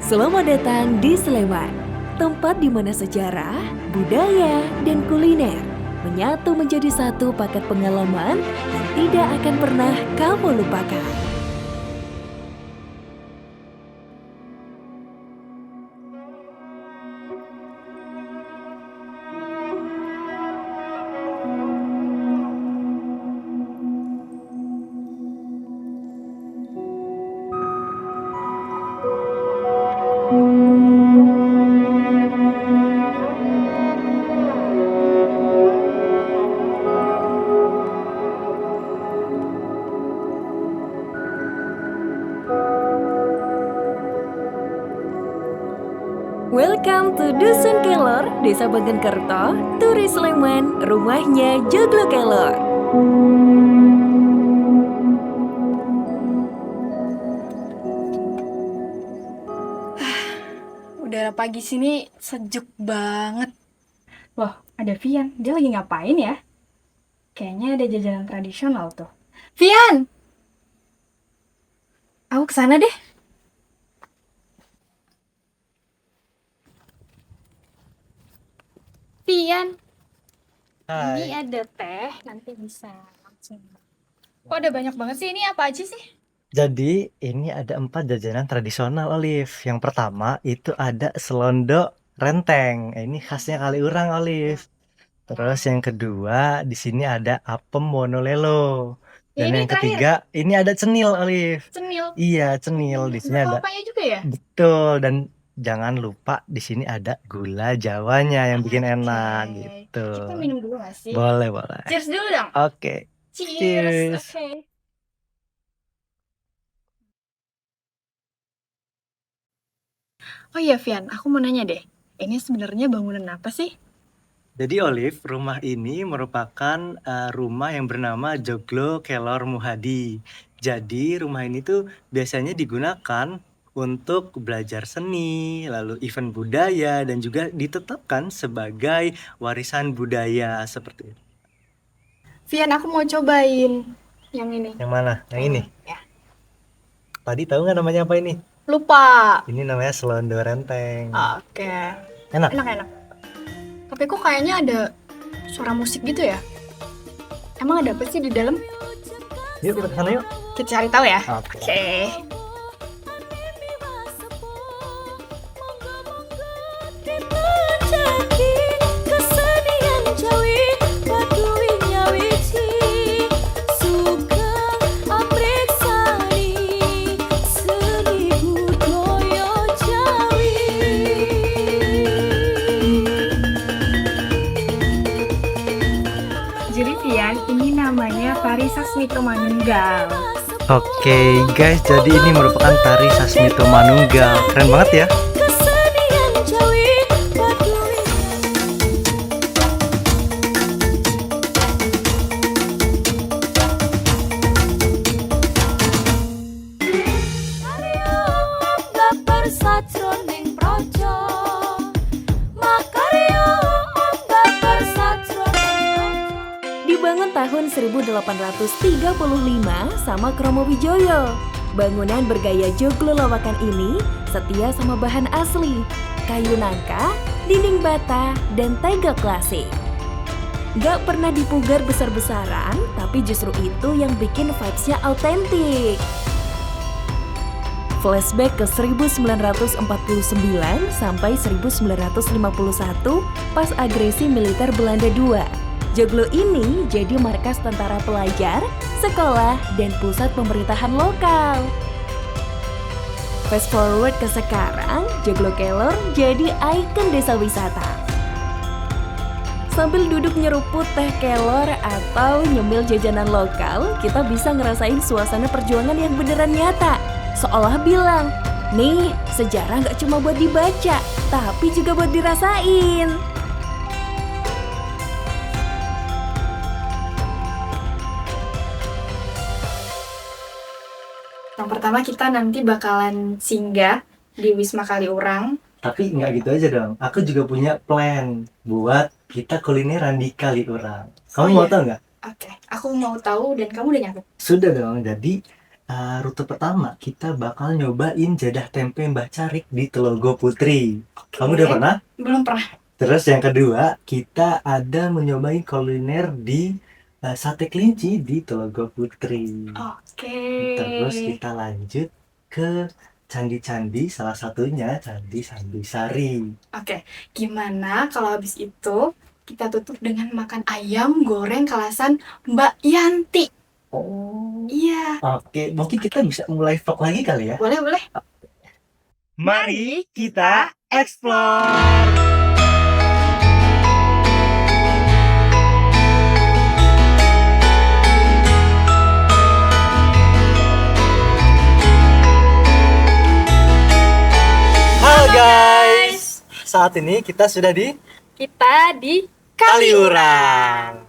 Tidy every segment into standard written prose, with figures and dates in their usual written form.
Selamat datang di Sleman, tempat di mana sejarah, budaya, dan kuliner menyatu menjadi satu paket pengalaman yang tidak akan pernah kamu lupakan. Welcome to Dusun Kelor, Desa Bangkenkerto, Turis Sleman, rumahnya Joglo Kelor. Udara pagi sini sejuk banget. Loh, ada Vian. Dia lagi ngapain ya? Kayaknya ada jajanan tradisional tuh. Vian! Aku kesana deh. Vian, ini Hai. ada teh. Nanti bisa langsung. Kok ada banyak banget sih? Ini apa aja sih? Jadi ini ada 4 jajanan tradisional, Olive. Yang pertama itu ada selondok renteng. Ini khasnya Kaliurang, Olive. Terus yang kedua di sini ada apem Wonolelo. Ya, Dan ini yang terakhir. ketiga ini ada cenil, Olive. Cenil. Iya, cenil. Di sini Ada ada kelapanya juga ya? betul, dan jangan lupa di sini ada gula Jawanya yang bikin enak Oke. gitu. Kita minum dulu gak sih? Boleh, boleh. Cheers dulu dong. Oke. Cheers. Cheers. Oke. Oh iya, Vian, aku mau nanya deh. Ini sebenarnya bangunan apa sih? Jadi Olive, rumah ini merupakan rumah yang bernama Joglo Kelor Muhadi. Jadi rumah ini tuh biasanya digunakan untuk belajar seni, lalu event budaya, dan juga ditetapkan sebagai warisan budaya seperti itu. Vian, aku mau cobain yang ini. Yang mana? Yang ini? Ya. Tadi tahu nggak namanya apa ini? Lupa. Ini namanya Selondo Renteng. Oke. Enak? Enak-enak. Tapi kok kayaknya ada suara musik gitu ya? Emang ada apa sih di dalam? Yuk kita ke sana yuk. Kita cari tahu ya. Oke. Oke. Jadi Vian, ini namanya Tari Sasmito Manunggal. Oke guys, jadi ini merupakan tari Sasmito Manunggal. Keren banget ya. Dibangun tahun 1835 sama Kromowijoyo. Bangunan bergaya joglo lawakan ini setia sama bahan asli, kayu nangka, dinding bata, dan tegel klasik. Gak pernah dipugar besar-besaran, tapi justru itu yang bikin vibes-nya autentik. Flashback ke 1949 sampai 1951 pas agresi militer Belanda II. Joglo ini jadi markas tentara pelajar, sekolah, dan pusat pemerintahan lokal. Fast forward ke sekarang, Joglo Kelor jadi ikon desa wisata. Sambil duduk nyeruput teh kelor atau nyemil jajanan lokal, kita bisa ngerasain suasana perjuangan yang beneran nyata. Seolah bilang, nih sejarah gak cuma buat dibaca, tapi juga buat dirasain. Yang pertama kita nanti bakalan singgah di Wisma Kaliurang. Tapi nggak gitu aja dong. Aku juga punya plan buat kita kulineran di Kaliurang. Kamu Oh mau iya? tahu nggak? Oke, aku mau tahu dan kamu udah nyatet. Sudah dong. Jadi rute pertama kita bakal nyobain jadah tempe Mbah Carik di Telogo Putri. Kamu udah pernah? Belum pernah. Terus yang kedua, kita ada menyobain kuliner di sate kelinci di Telogo Putri. Oke. Terus kita lanjut ke candi-candi, salah satunya Candi Sambisari. Oke, gimana kalau habis itu kita tutup dengan makan ayam goreng kalasan Mbak Yanti? Oh, Iya, oke. Mungkin kita bisa mulai vlog lagi kali ya. boleh. Mari kita explore. Halo guys, saat ini kita sudah di Kita di Kaliurang.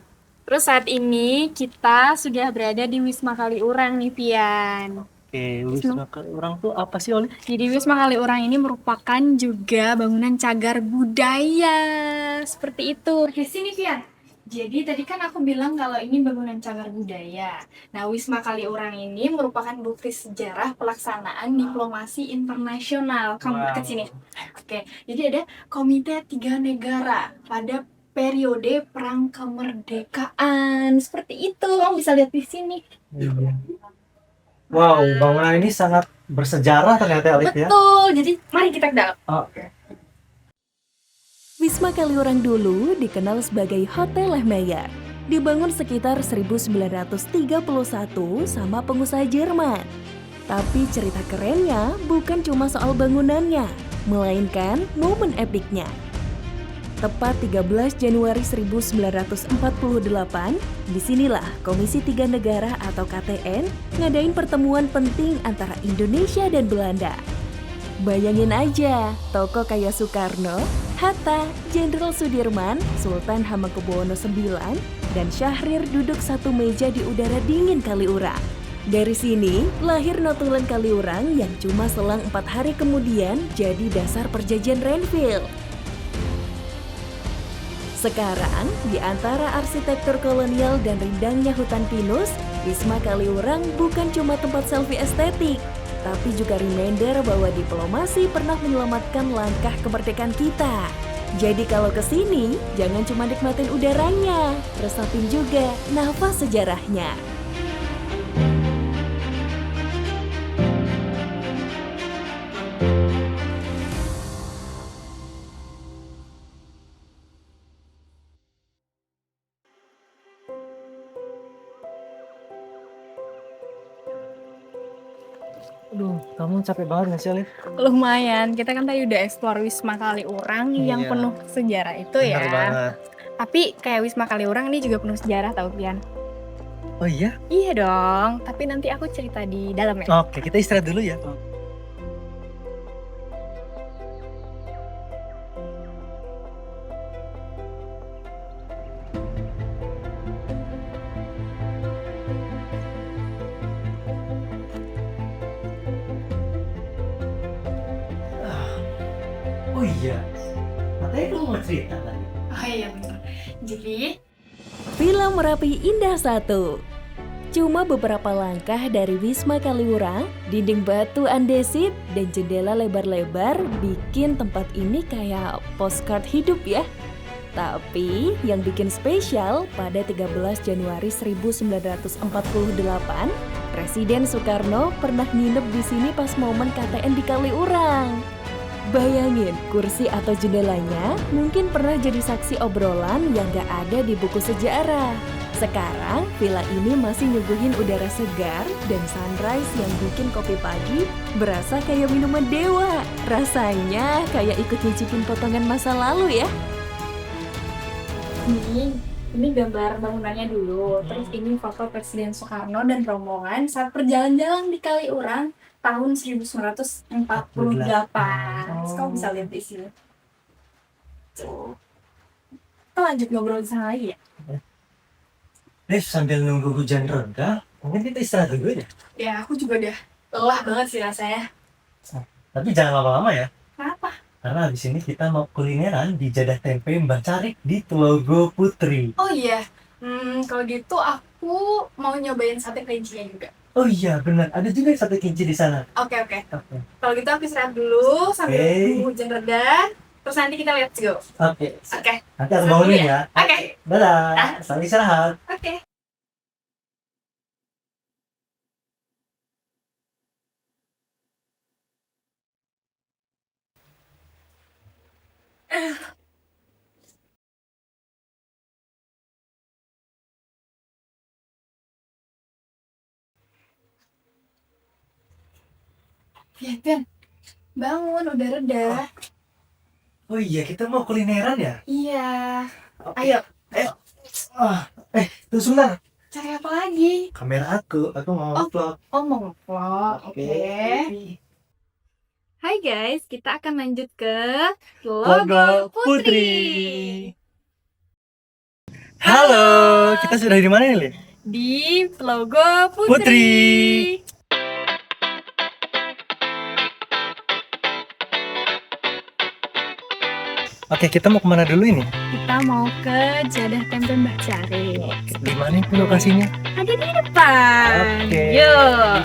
Terus saat ini kita sudah berada di Wisma Kaliurang nih, Pian. Oke, Wisma Kaliurang tuh apa sih, Oli? Jadi Wisma Kaliurang ini merupakan juga bangunan cagar budaya. Seperti itu. Oke, sini, Pian. Jadi tadi kan aku bilang kalau ini bangunan cagar budaya. Nah, Wisma Kaliurang ini merupakan bukti sejarah pelaksanaan diplomasi internasional. Kamu dekat sini. Oke, jadi ada Komite Tiga Negara pada periode Perang Kemerdekaan. Seperti itu, kamu bisa lihat di sini. Wow, bangunan ini sangat bersejarah ternyata, Alif ya. Betul, jadi mari kita ke dalam. Oke. Wisma Kaliurang dulu dikenal sebagai Hotel Lehmeyer. Dibangun sekitar 1931 sama pengusaha Jerman. Tapi cerita kerennya bukan cuma soal bangunannya, melainkan momen epiknya. Tepat 13 Januari 1948, disinilah Komisi Tiga Negara atau KTN ngadain pertemuan penting antara Indonesia dan Belanda. Bayangin aja, tokoh kayak Soekarno, Hatta, Jenderal Sudirman, Sultan Hamengkubuwono IX, dan Syahrir duduk satu meja di udara dingin Kaliurang. Dari sini, lahir notulen Kaliurang yang cuma selang 4 hari kemudian jadi dasar perjanjian Renville. Sekarang, di antara arsitektur kolonial dan rindangnya hutan pinus, Wisma Kaliurang bukan cuma tempat selfie estetik, tapi juga reminder bahwa diplomasi pernah menyelamatkan langkah kemerdekaan kita. Jadi kalau kesini, jangan cuma nikmatin udaranya, resapin juga nafas sejarahnya. Aduh, kamu capek banget nggak sih, Alif? Lumayan, kita kan tadi udah explore Wisma Kaliurang yang Iya. penuh sejarah itu ya. Bener banget. Tapi kayak Wisma Kaliurang ini juga penuh sejarah tau, Pian. Oh iya? Iya dong, tapi nanti aku cerita di dalam ya. Oke, kita istirahat dulu ya. Oh iya, katanya kamu mau cerita tadi. Oh iya bener. Jadi, Villa Merapi Indah 1. Cuma beberapa langkah dari Wisma Kaliurang, dinding batu andesit dan jendela lebar-lebar bikin tempat ini kayak postcard hidup ya. Tapi yang bikin spesial pada 13 Januari 1948, Presiden Soekarno pernah nginep di sini pas momen KTN di Kaliurang. Bayangin, kursi atau jendelanya mungkin pernah jadi saksi obrolan yang gak ada di buku sejarah. Sekarang, villa ini masih nyuguhin udara segar dan sunrise yang bikin kopi pagi berasa kayak minuman dewa. Rasanya kayak ikut nyicipin potongan masa lalu ya. ini gambar bangunannya dulu. Terus ini foto Presiden Soekarno dan rombongan saat berjalan-jalan di Kaliurang tahun 1948. Terus kamu bisa lihat di sini. Tuh. Kita lanjut ngobrol di sana lagi ya? Liv, sambil nunggu hujan reda, mungkin kita istirahat dulu ya. Ya, aku juga udah lelah banget sih rasanya. Tapi jangan lama-lama ya, Kenapa? karena habis ini kita mau kulineran di jadah tempe Mbah Carik di Telogo Putri. Oh iya, kalau gitu aku mau nyobain sate kelincinya juga. Oh iya benar, ada juga sate kelinci di sana. Oke. Oke. Kalau gitu aku istirahat dulu sambil Oke. nunggu hujan reda. Terus nanti kita let's go. Oke. Oke. Nanti aku bangunin ya. Oke. Dadah. Selamat istirahat. Oke. Ya, Pian. Bangun, udah reda. Oh iya, kita mau kulineran ya? Iya. Oke. Ayo, Ayo. Tunggu sebentar. cari apa lagi? Kamera aku mau vlog. Oh, mau nge-vlog. Oke. Hai guys, kita akan lanjut ke Logo Putri. Halo, kita sudah di mana nih, Li? Di Logo Putri. Putri. Oke, kita mau kemana dulu ini? Kita mau ke Jadah Tempe Mbah Cari. Di mana itu lokasinya? Ada di depan. Oke. Yuk.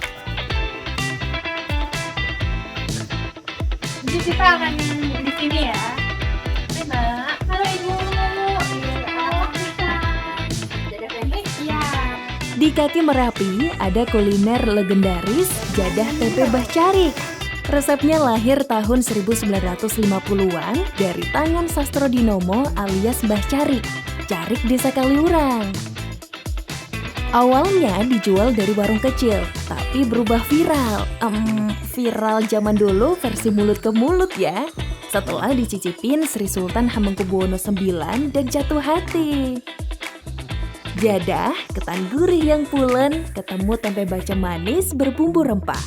Jadi kita akan di sini ya. Mbak. Halo Ibu. Halo kita. Jadah Tempe? Iya. Di kaki Merapi ada kuliner legendaris Jadah Tempe Mbah Carik. Resepnya lahir tahun 1950-an dari tangan Sastro Dinomo alias Mbah Carik, Carik Desa Kaliurang. Awalnya dijual dari warung kecil, tapi berubah viral. Viral zaman dulu versi mulut ke mulut ya. Setelah dicicipin Sri Sultan Hamengkubuwono IX dan jatuh hati. Jadah, ketan gurih yang pulen, ketemu tempe bacem manis berbumbu rempah.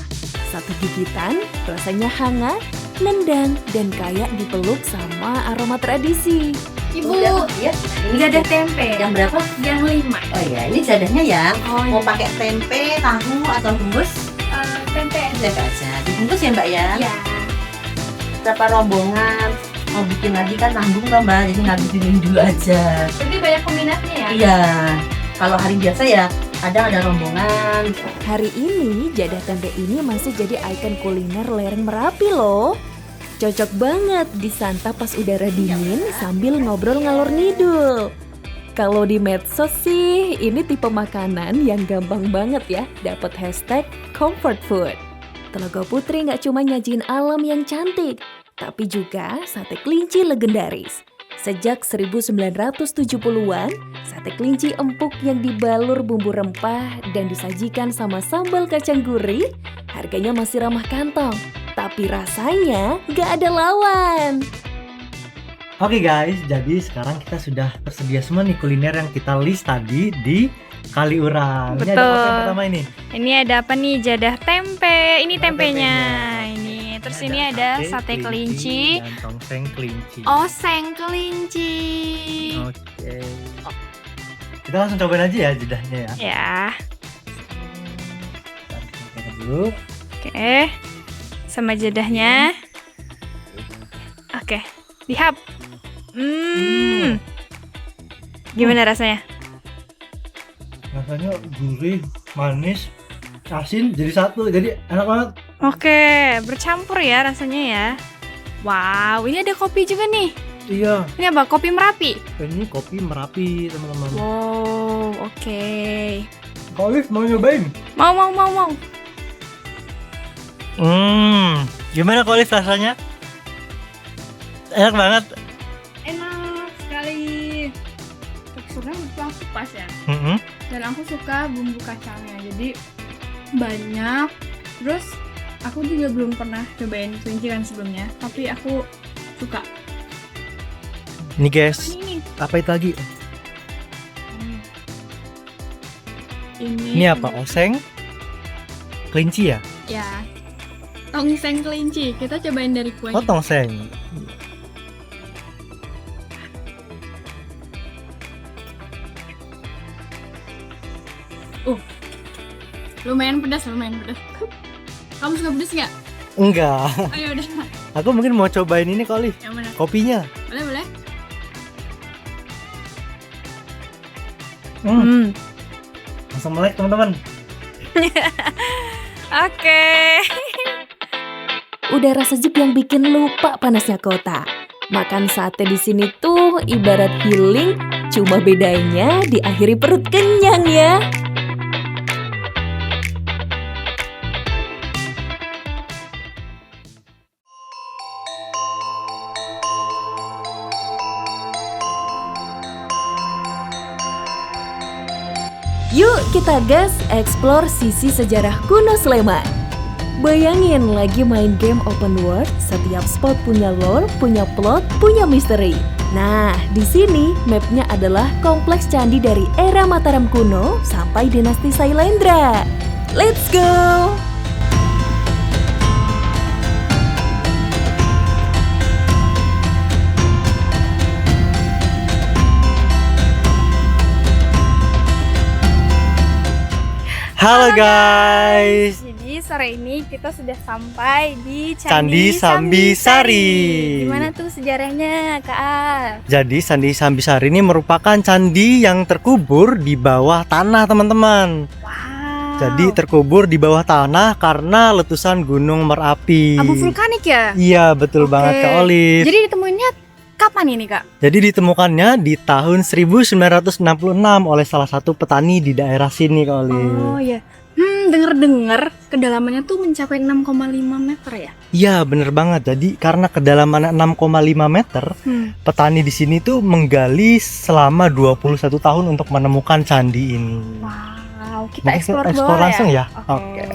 Satu gigitan, rasanya hangat, nendang, dan kayak dipeluk sama aroma tradisi. Ibu, Ya, ini Jadah Tempe. yang berapa? Yang 5. Oh ya, ini jadahnya ya. Oh, Mau pakai tempe, tahu atau bungkus? tempe. Tempe aja. Dibungkus ya Mbak ya. Iya. Berapa rombongan? Mau bikin lagi kan nanggung loh Mbak, jadi ngabisin dulu aja. Jadi banyak peminatnya ya? Iya. Kalau hari biasa ya kadang ada rombongan. Hari ini, Jadah Tempe ini masih jadi ikon kuliner lereng Merapi loh. Cocok banget disantap pas udara dingin sambil ngobrol ngalor ngidul. Kalau di medsos sih, ini tipe makanan yang gampang banget ya dapat hashtag comfort food. Telaga Putri nggak cuma nyajin alam yang cantik, tapi juga sate kelinci legendaris. Sejak 1970-an, sate kelinci empuk yang dibalur bumbu rempah dan disajikan sama sambal kacang gurih, harganya masih ramah kantong. Tapi rasanya gak ada lawan. Oke guys, jadi sekarang kita sudah tersedia semua nih kuliner yang kita list tadi di Kaliurang. Ini ada apa yang pertama ini? Ini ada apa nih? Jadah tempe. Ini Ada tempenya. tempenya. Ini. Terus ini ada sate kelinci. dan tongseng kelinci. Oseng kelinci. Oke. Kita langsung cobain aja ya jedahnya ya. Ya. Kita coba dulu. Oke. Sama jadahnya. Oke. Dihap. Gimana rasanya? Rasanya gurih, manis, asin jadi satu, jadi enak banget. Oke, bercampur ya rasanya ya. Wow, ini ada kopi juga nih. Iya, Ini apa? Kopi Merapi. ini kopi Merapi teman-teman. Wow, oke. Kak Olive mau nyobain? Mau. Gimana Kak Olive rasanya? Enak banget. Enak sekali. Teksturnya langsung pas ya. Mm-mm. Dan aku suka bumbu kacangnya. Jadi banyak. Terus aku juga belum pernah cobain kelinci kan sebelumnya, tapi aku suka. Ini guys, Ini. apa itu lagi? Ini Ini apa? Oseng? Kelinci ya? Ya. Tongseng kelinci. Kita cobain dari kuahnya. Oh tongseng. Lumayan pedas. Kamu suka pedas nggak? Enggak. Ayo udah. Aku mungkin mau cobain ini Kak Olive, Yang mana? kopinya. Boleh. Langsung melek teman-teman. Oke. Udara sejuk yang bikin lupa panasnya kota. Makan sate di sini tuh ibarat healing, cuma bedanya diakhiri perut kenyang ya. Yuk kita gas explore sisi sejarah kuno Sleman. Bayangin lagi main game open world, setiap spot punya lore, punya plot, punya misteri. Nah, di sini mapnya adalah kompleks candi dari era Mataram kuno sampai dinasti Sailendra. Let's go! Halo guys. Jadi sore ini kita sudah sampai di Candi Sambisari. Gimana tuh sejarahnya, Kak Al? Jadi Candi Sambisari ini merupakan candi yang terkubur di bawah tanah, teman-teman. Wow. Jadi terkubur di bawah tanah karena letusan Gunung Merapi. Abu vulkanik ya? Iya, betul banget Kak Olive. Jadi ditemuinnya kapan ini, Kak? Jadi ditemukannya di tahun 1966 oleh salah satu petani di daerah sini, Kak Olive. Oh iya. Dengar-dengar kedalamannya tuh mencapai 6,5 meter ya? Iya, bener banget. Jadi karena kedalamannya 6,5 meter, petani di sini tuh menggali selama 21 tahun untuk menemukan candi ini. Wow, kita Mungkin explore explore boleh langsung ya? Oke.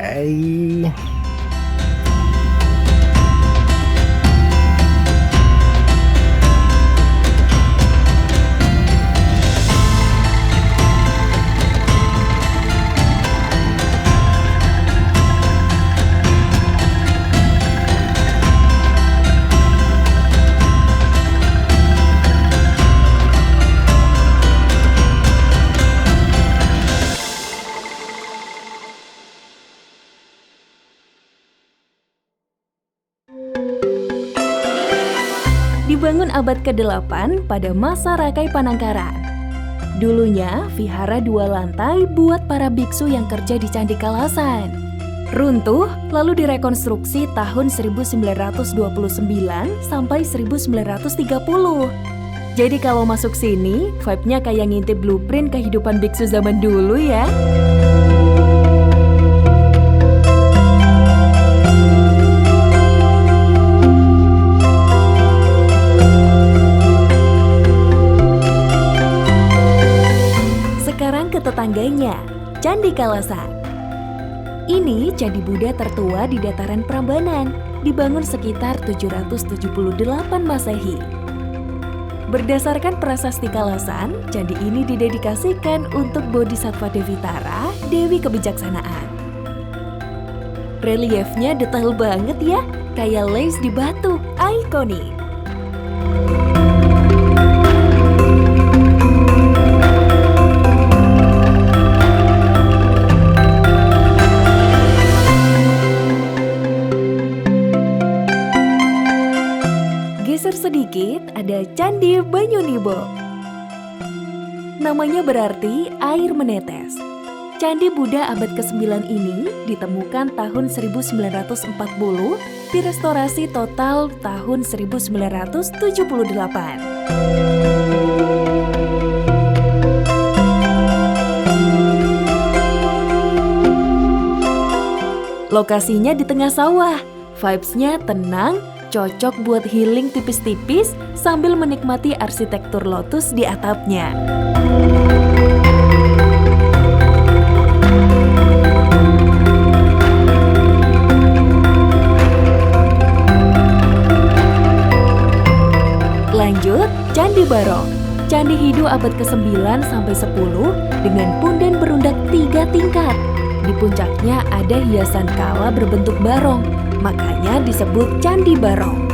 Dibangun abad ke-8 pada masa Rakai Panangkaran. Dulunya, vihara 2 lantai buat para biksu yang kerja di Candi Kalasan. Runtuh, lalu direkonstruksi tahun 1929 sampai 1930. Jadi kalau masuk sini, vibe-nya kayak ngintip blueprint kehidupan biksu zaman dulu ya. Sekarang ke tetangganya, Candi Kalasan. Ini candi Buddha tertua di dataran Prambanan, dibangun sekitar 778 Masehi. Berdasarkan prasasti Kalasan, candi ini didedikasikan untuk Bodhisattva Devitara, Dewi Kebijaksanaan. Reliefnya detail banget ya, kayak lace di batu, ikonik. Geser sedikit, ada Candi Banyunibo. Namanya berarti air menetes. Candi Buddha abad ke-9 ini ditemukan tahun 1940, direstorasi total tahun 1978. Lokasinya di tengah sawah, vibes-nya tenang, cocok buat healing tipis-tipis sambil menikmati arsitektur lotus di atapnya. Lanjut, Candi Barong. Candi Hindu abad ke-9 sampai 10 dengan punden berundak 3 tingkat. Di puncaknya ada hiasan kala berbentuk barong, makanya disebut Candi Barong.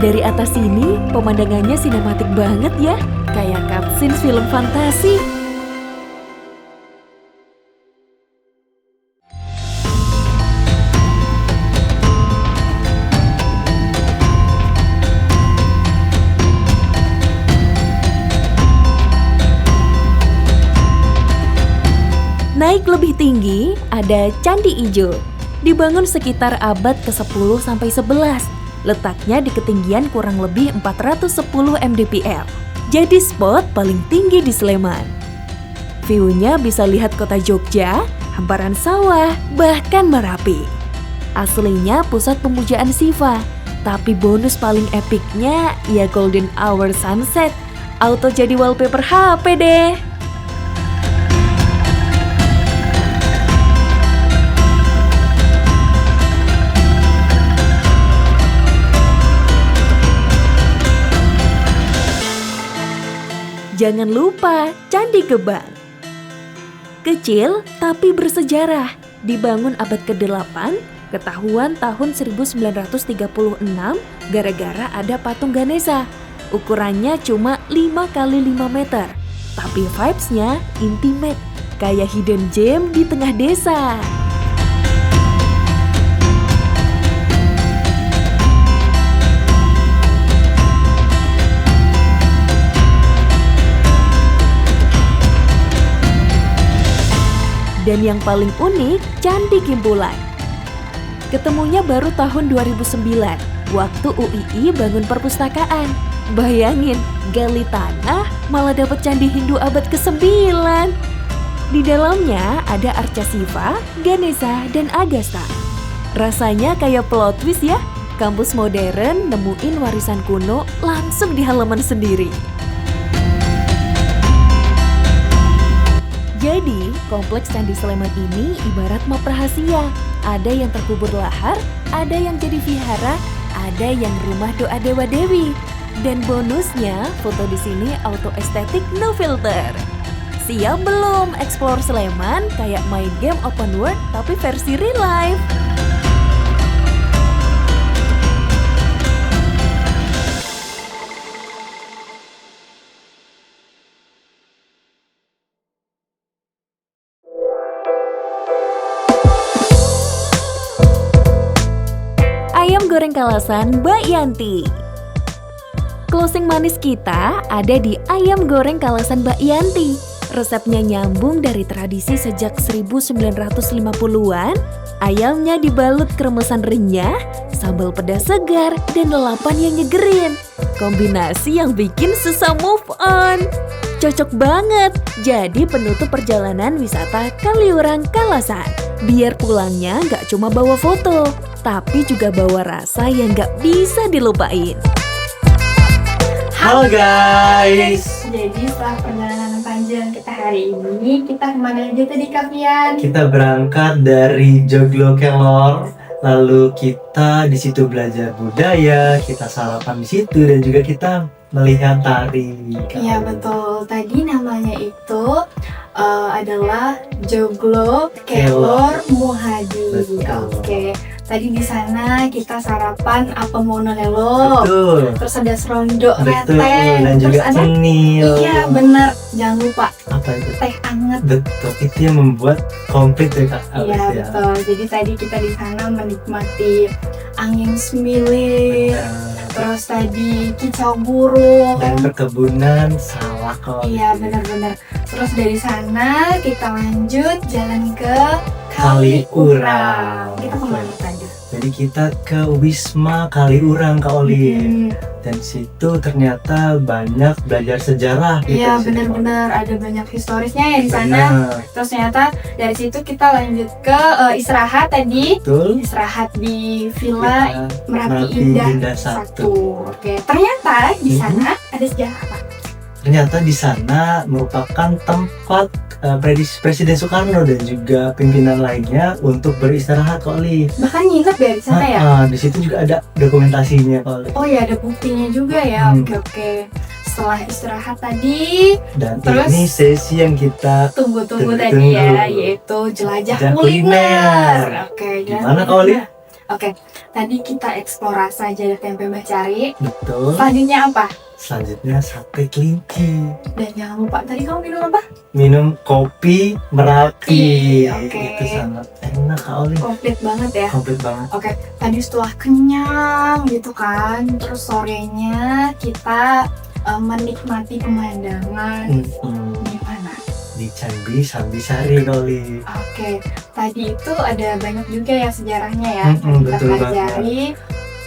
Dari atas sini, pemandangannya sinematik banget ya, kayak cutscene film fantasi. Naik Naik lebih tinggi, ada Candi Ijo. Dibangun sekitar abad ke-10 sampai 11. Letaknya di ketinggian kurang lebih 410 mdpl. Jadi spot paling tinggi di Sleman. View-nya bisa lihat kota Jogja, hamparan sawah, bahkan Merapi. Aslinya pusat pemujaan Siva, tapi bonus paling epicnya ya Golden Hour Sunset. Auto jadi wallpaper HP deh. Jangan lupa Candi Gebang. Kecil tapi bersejarah, dibangun abad ke-8, ketahuan tahun 1936 gara-gara ada patung Ganesha. Ukurannya cuma 5 kali 5 meter, tapi vibes-nya intimate, kayak hidden gem di tengah desa. Dan yang paling unik, Candi Kimpulan. Ketemunya baru tahun 2009, waktu UII bangun perpustakaan. Bayangin, gali tanah malah dapat candi Hindu abad ke-9. Di dalamnya ada arca Siva, Ganesha, dan Agastha. Rasanya kayak plot twist ya, kampus modern nemuin warisan kuno langsung di halaman sendiri. Jadi, kompleks Candi Sleman ini ibarat map rahasia. Ada yang terkubur lahar, ada yang jadi vihara, ada yang rumah doa dewa-dewi. Dan bonusnya, foto di sini auto estetik no filter. Siap belum explore Sleman kayak main game open world tapi versi real life? Ayam goreng Kalasan Mbak Yanti. Closing manis kita ada di ayam goreng Kalasan Mbak Yanti. Resepnya nyambung dari tradisi sejak 1950-an. Ayamnya dibalut kremesan renyah, sambal pedas segar, dan lalapan yang nyegerin. Kombinasi yang bikin susah move on. Cocok banget jadi penutup perjalanan wisata Kaliurang Kalasan. Biar pulangnya nggak cuma bawa foto, tapi juga bawa rasa yang nggak bisa dilupain. Halo guys, Jadi setelah perjalanan panjang kita hari ini, kita kemana aja tadi Kak Fian? kita berangkat dari Joglo Kelor, lalu kita di situ belajar budaya, kita sarapan di situ dan juga kita melihat tari. Iya betul, tadi namanya itu adalah Joglo Kelor Muhadi. Betul. Oke, tadi di sana kita sarapan apem monolelo. Betul. Terus ada serondo Betul, reteng, dan terus juga ada cenil. iya bener, jangan lupa Apa itu? teh anget. Betul, itu yang membuat komplit ya Kak Alif Iya ya. betul. Jadi tadi kita di sana menikmati angin semilir, Benar. terus tadi kicau burung. Dan perkebunan sawah kalau Iya gitu. benar-benar. Terus dari sana kita lanjut jalan ke Kaliurang. Kita kemana tadi? Jadi kita ke Wisma Kaliurang Kak Oli. Hmm, Dan situ ternyata banyak belajar sejarah gitu Iya di situ. benar-benar ada banyak historisnya ya di sana. Benar. Terus ternyata dari situ kita lanjut ke istirahat tadi. Betul. Istirahat di Villa Kita Merapi Merapi Indah Indah 1. 1. Oke, ternyata di sana ada sejarah apa? Ternyata di sana merupakan tempat Presiden Soekarno dan juga pimpinan lainnya untuk beristirahat Kak Oli. Bahkan nginep ya di sana ya? Di situ juga ada dokumentasinya Kak Oli. Oh ya, ada buktinya juga ya. Hmm. Oke. Setelah istirahat tadi, Dan Terus? ini sesi yang kita tunggu-tunggu Tunggu-tunggu. tadi ya, yaitu jelajah Jelajah kuliner. kuliner. Oke, Gimana, Kak Oli? Oke, tadi kita eksplorasi aja tempe Mbak Cari. betul. Selanjutnya apa? Selanjutnya sate kelinci. Dan jangan lupa, tadi kamu minum apa? Minum kopi Merapi. Oke. Itu sangat enak Kak Oli. Komplit banget ya. Komplit banget. Oke, tadi setelah kenyang gitu kan, terus sorenya kita menikmati pemandangan Hmm. di mana? di Candi Sambisari Olive. Oke, tadi itu ada banyak juga ya sejarahnya ya. Mm-mm, Kita betul pelajari.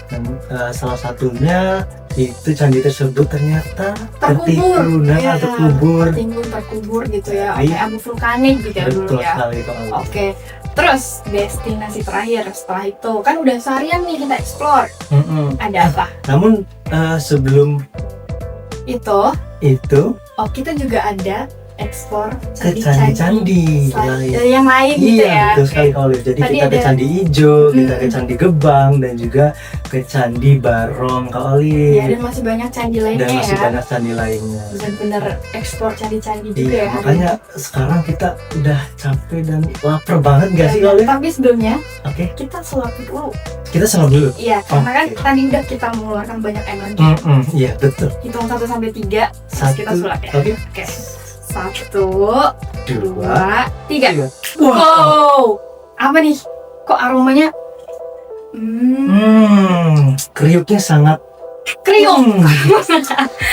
Dan salah satunya itu candi tersebut ternyata Terkubur. Ya, terkubur. terkubur gitu ya. Iya. Oke, abu vulkanik gitu ya dulu Betul ya. sekali Kak Olive. Oke, terus destinasi terakhir setelah itu kan udah seharian nih kita explore. Mm-mm. Ada apa? Namun sebelum Itu, itu kita juga ada explore ke candi-candi yang lain gitu iya, ya. betul sekali Kak Olive. Jadi Tadi kita ke ada- Candi Ijo, kita ke Candi Gebang, dan juga ke Candi Barong Kak Olive. Ya, dan masih banyak candi lainnya Dan masih ya. banyak candi lainnya. Bener-bener explore candi-candi juga Iya, ya. hari makanya sekarang kita udah capek dan lapar banget ini. gak sih Kak Olive? Tapi sebelumnya Oke, kita sholat dulu. kita sholat dulu. Iya, karena kan Oke. tadi udah kita mengeluarkan banyak energi. Iya, betul. Hitung 1 sampai 3, terus kita sholat ya. Oke. Oke. 1, 2, 2, 3. 3. Wow. Apa nih? Kok aromanya Kriuknya sangat kriuk.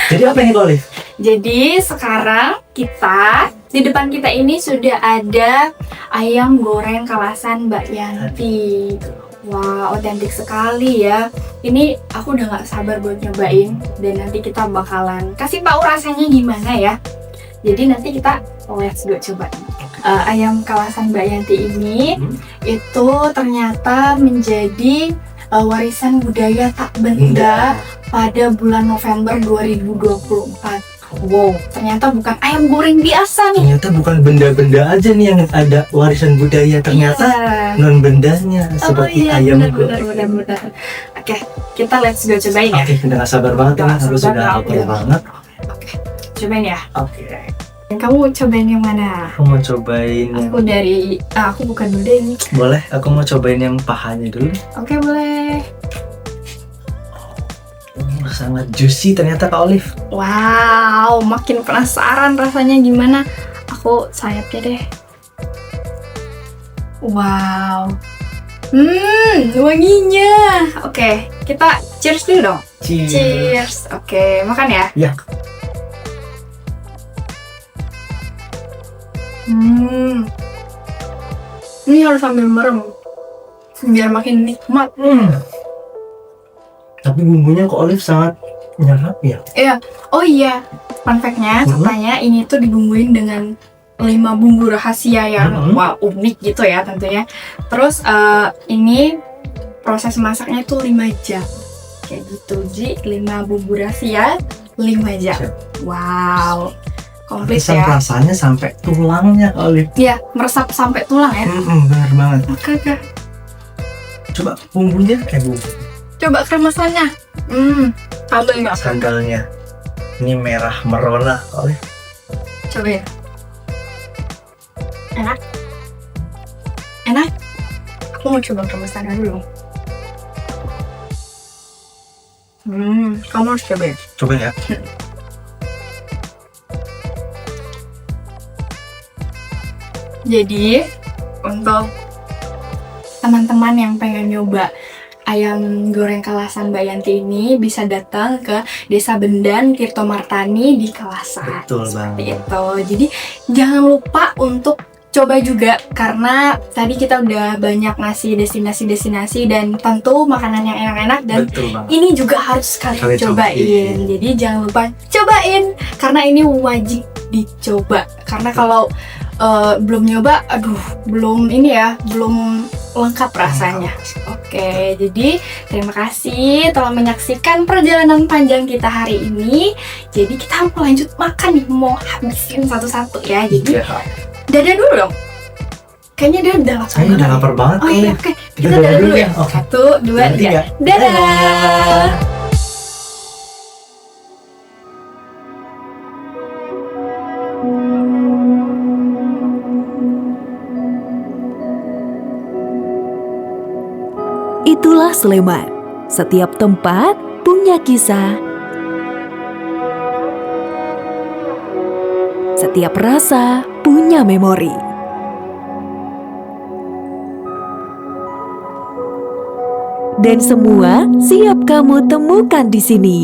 Jadi apa ini Kak Olive? Jadi sekarang di depan kita ini sudah ada ayam goreng kalasan Mbak Yanti. Wah, otentik sekali ya. Ini aku udah gak sabar buat nyobain. Dan nanti kita bakalan kasih tahu rasanya gimana ya. Jadi nanti kita let's go coba. Ayam kalasan Mbak Yanti ini itu ternyata menjadi warisan budaya tak benda pada bulan November 2024. Wow, ternyata bukan ayam goreng biasa nih. Ternyata bukan benda-benda aja nih yang ada warisan budaya, ternyata Iya. non bendanya seperti ayam goreng. benar. Oke, kita let's go cobain ya. Oke, udah gak sabar banget Udah kan, gak aku sabar sudah banget. lapar banget. Oke, cobain ya. Oke, Kamu cobain yang mana? aku mau cobain yang Aku bukan dulu deh ini. boleh, aku mau cobain yang pahanya dulu. Oke, boleh. Sangat juicy ternyata Kak Olive. Wow, makin penasaran rasanya gimana. Aku sayapnya deh. Wow. Wanginya. Oke, kita cheers dulu dong. Cheers. Oke, makan ya. Ya. Ini harus sambil merem biar makin nikmat. Tapi bumbunya Kak Olive sangat nyerap ya. Oh iya, fun fact-nya katanya ini tuh dibumbuin dengan 5 bumbu rahasia yang wah unik gitu ya tentunya. Terus ini proses masaknya itu 5 jam kayak gitu. Jadi 5 bumbu rahasia 5 jam. Wow, komplit Bisa ya. rasanya sampai tulangnya Kak Olive. Iya, meresap sampai tulang ya. Benar banget. Oke. Coba bumbunya bumbu Coba kremasannya. Tambah nggak? sandalnya. Ini merah merona Kak Olive. Coba ya. Enak? Aku mau coba kremasannya dulu. Kamu harus coba ya. Coba ya. Jadi untuk teman-teman yang pengen nyoba ayam goreng kalasan Mbak Yanti ini bisa datang ke Desa Bendan, Tirto Martani di Kalasan. Betul Seperti banget. itu. Jadi jangan lupa untuk coba juga karena tadi kita udah banyak ngasih destinasi-destinasi dan tentu makanan yang enak-enak dan Betul banget. ini juga harus kalian Kalian cobain. cobain. Jadi jangan lupa cobain karena ini wajib dicoba. Karena kalau belum nyoba, belum lengkap rasanya. Oke, jadi terima kasih telah menyaksikan perjalanan panjang kita hari ini. Jadi kita mau lanjut makan nih, mau habisin satu-satu ya. Jadi Iya. dadah dulu dong. Kayaknya dia udah lapar. Saya udah lapar banget Oh iya, Olive. oke. Kita Kita dadah dulu ya. Oke. 1, 2, 3. Dadah. Dadah. Itulah Sleman. Setiap tempat punya kisah. Setiap rasa punya memori. Dan semua siap kamu temukan di sini.